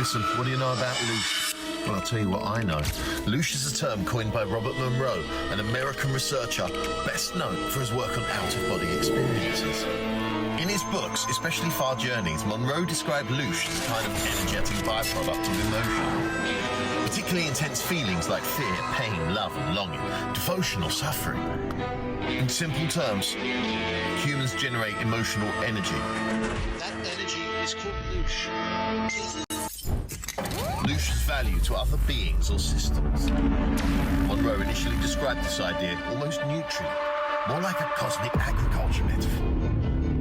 listen, what do you know about Loosh? Well, I'll tell you what I know. Loosh is a term coined by Robert Monroe, an American researcher best known for his work on out-of-body experiences. In his books, especially Far Journeys, Monroe described Loosh as a kind of energetic byproduct of emotion. Particularly intense feelings like fear, pain, love and longing, devotion or suffering. In simple terms, humans generate emotional energy. That energy is called Loosh. Loosh's value to other beings or systems. Monroe initially described this idea almost neutrally, more like a cosmic agriculture metaphor,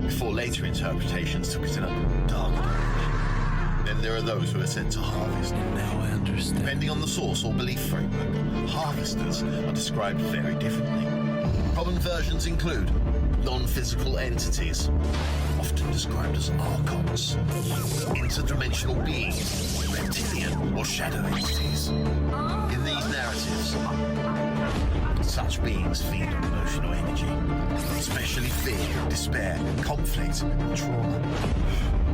before later interpretations took it in a darker direction. Then there are those who are said to harvest. Now I understand. Depending on the source or belief framework, harvesters are described very differently. Common versions include non-physical entities, often described as archons, interdimensional beings, reptilian or shadow entities. In these narratives, such beings feed on emotional energy, especially fear, despair, conflict, and trauma.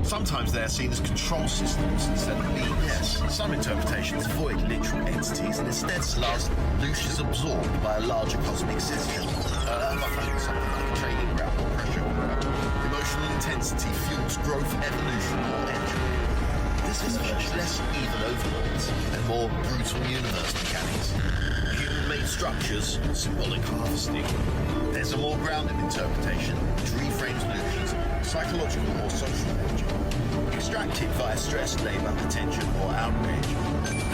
Sometimes they are seen as control systems instead of beings. Yes, some interpretations avoid literal entities and instead suggest Loosh is absorbed by a larger cosmic system. Something like a training ground or pressure. Emotional intensity fuels growth, evolution, or entry. This is much less even overlords and more brutal universe mechanics. Human-made structures, symbolic harvesting. There's a more grounded interpretation which reframes Loosh as psychological or social energy, extracted via stress, labour, attention or outrage,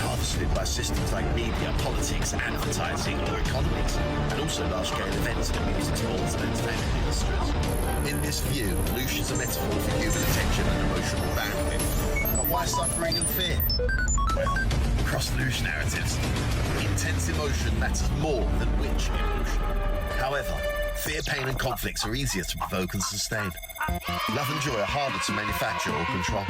harvested by systems like media, politics, advertising or economies, and also large-scale events in the music, sports and entertainment industries. In this view, Loosh is a metaphor for human attention and emotional bandwidth. But why suffering and fear? Well, across Loosh narratives, intense emotion matters more than which emotion. However, fear, pain and conflicts are easier to provoke and sustain. Love and joy are harder to manufacture or control.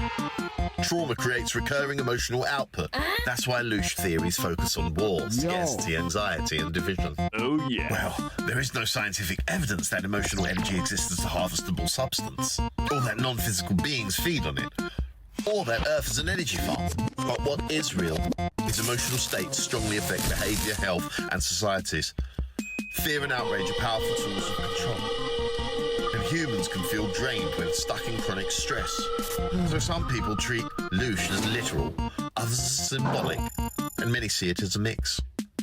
Trauma creates recurring emotional output. That's why Loosh theories focus on war, scarcity, anxiety and division. Oh yeah. Well, there is no scientific evidence that emotional energy exists as a harvestable substance, or that non-physical beings feed on it, or that Earth is an energy farm. But what is real is emotional states strongly affect behaviour, health and societies. Fear and outrage are powerful tools of control. And humans can feel drained when stuck in chronic stress. So some people treat Loosh as literal, others as symbolic, and many see it as a mix.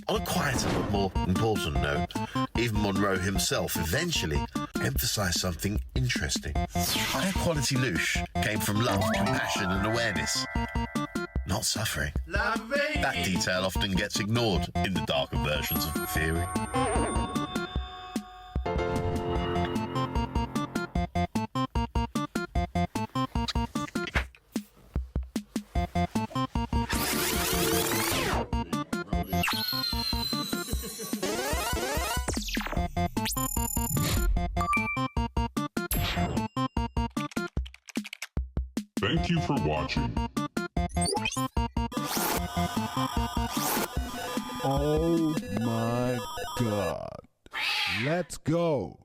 On a quieter but more important note, even Monroe himself eventually emphasised something interesting. Higher quality Loosh came from love, compassion and awareness, not suffering. That detail often gets ignored in the darker versions of the theory. Thank you for watching. Oh my God. Let's go.